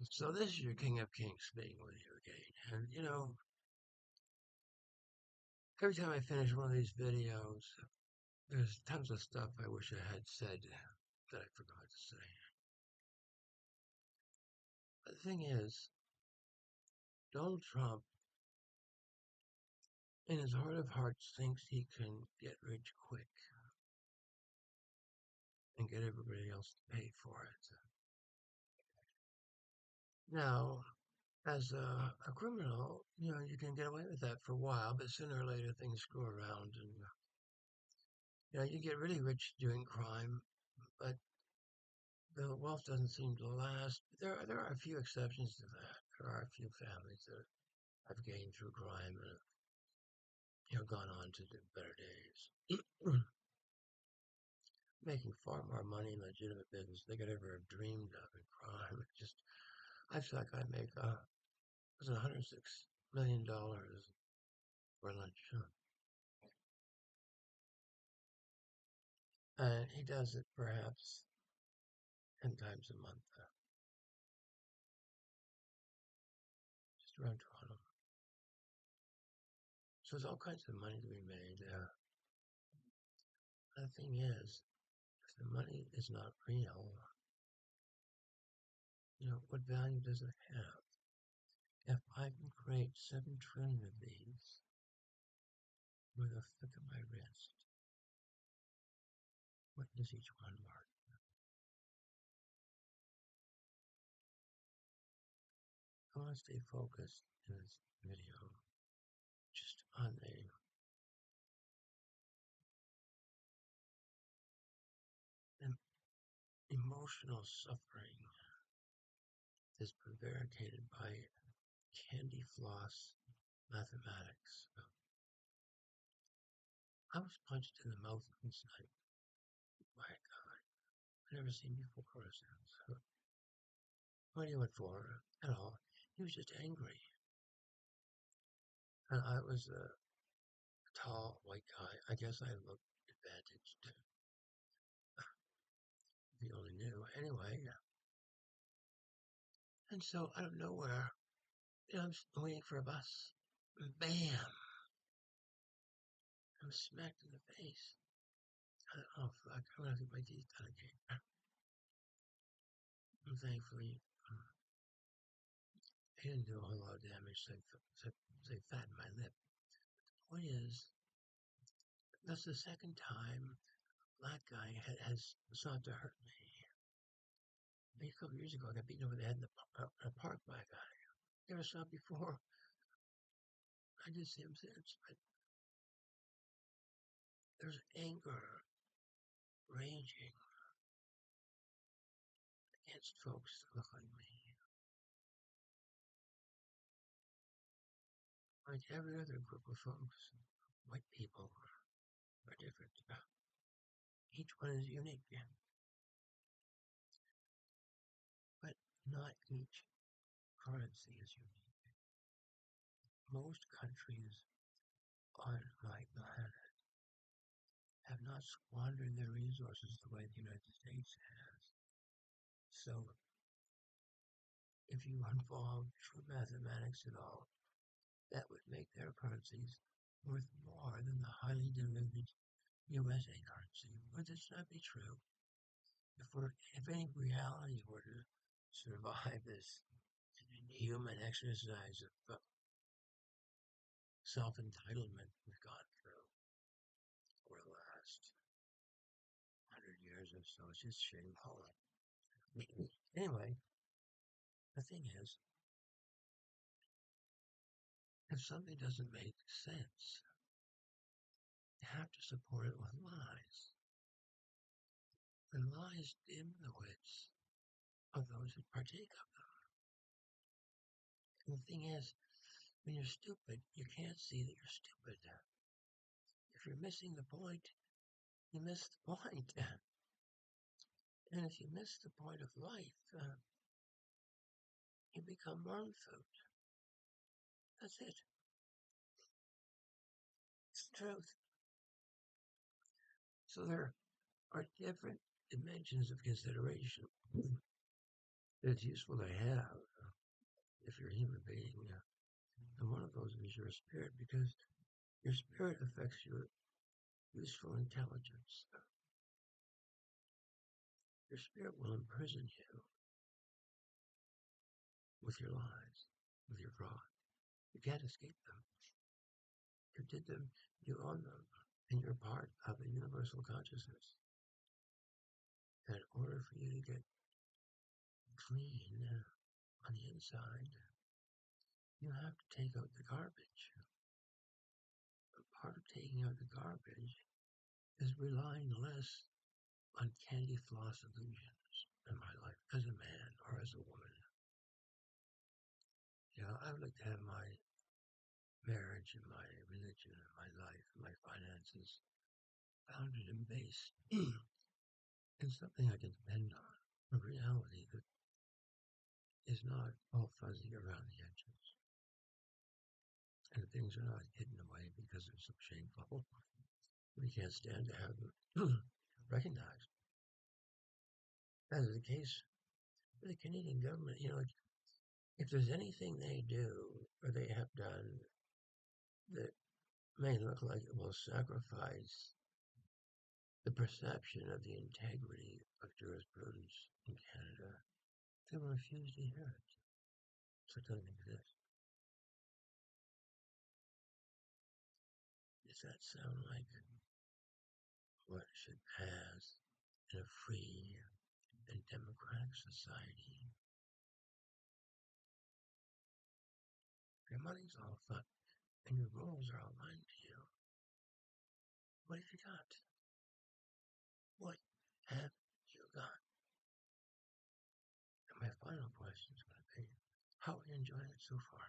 So this is your King of Kings speaking with you again. And every time I finish one of these videos, there's tons of stuff I wish I had said that I forgot to say. But the thing is, Donald Trump, in his heart of hearts, thinks he can get rich quick and get everybody else to pay for it. Now, as a criminal, you can get away with that for a while, but sooner or later things screw around and, you get really rich doing crime, but the wealth doesn't seem to last. There are a few exceptions to that. There are a few families that have gained through crime and gone on to do better days, making far more money in legitimate business than they could ever have dreamed of in crime. I feel like I make was it $106 million for lunch, and he does it perhaps 10 times a month, just around Toronto. So there's all kinds of money to be made. The thing is, if the money is not real, what value does it have? If I can create 7 trillion of these with a flick of my wrist, what does each one mark? I want to stay focused in this video just on the emotional suffering that's prevaricated by candy floss mathematics. I was punched in the mouth last night. My God, I've never seen before or since. What he went for at all? He was just angry. And I was a tall white guy. I guess I looked advantaged. If you only knew. Anyway, and so out of nowhere, I'm waiting for a bus. Bam! I'm smacked in the face. I thought, oh fuck, I'm gonna have to get my teeth done again. And thankfully, he didn't do a whole lot of damage, so they fattened my lip. The point is, that's the second time a black guy has sought to hurt me. Maybe a couple years ago, I got beaten over the head in a park by a guy. Never saw it before. I did see him since, but there's anger raging against folks that look like me. Like every other group of folks, white people are different. Each one is unique, but not each currency is unique. Most countries on my planet have not squandered their resources the way the United States has. So, if you involve true mathematics at all, that would make their currencies worth more than the highly diluted USA currency. Would this not be true? If any reality were to survive this human exercise of self-entitlement we've gone through over the last 100 years or so, it's just shameful. Anyway, the thing is, if something doesn't make sense, you have to support it with lies. And lies dim the wits of those who partake of them. And the thing is, when you're stupid, you can't see that you're stupid. If you're missing the point, you miss the point. And if you miss the point of life, you become worm food. That's it. It's the truth. So there are different dimensions of consideration that it's useful to have. if you're a human being, and one of those is your spirit, because your spirit affects your useful intelligence. Your spirit will imprison you with your lies, with your fraud. You can't escape them. You did them, you own them, and you're part of the universal consciousness. And in order for you to get clean on the inside, you have to take out the garbage. Part of taking out the garbage is relying less on candy floss illusions in my life as a man or as a woman. I would like to have my marriage and my religion and my life and my finances founded and based in something I can depend on, a reality that is not all fuzzy around the edges, and things are not hidden away because they're so shameful. We can't stand to have them recognized. As is the case with the Canadian government, if there's anything they do or they have done that may look like it will sacrifice the perception of the integrity of jurisprudence in Canada, they will refuse to hear it. So it doesn't exist. Does that sound like what should pass in a free and democratic society? Your money's all fun and your rules are outlined to you. What have you got? What have you got? And my final question is going to be, how are you enjoying it so far?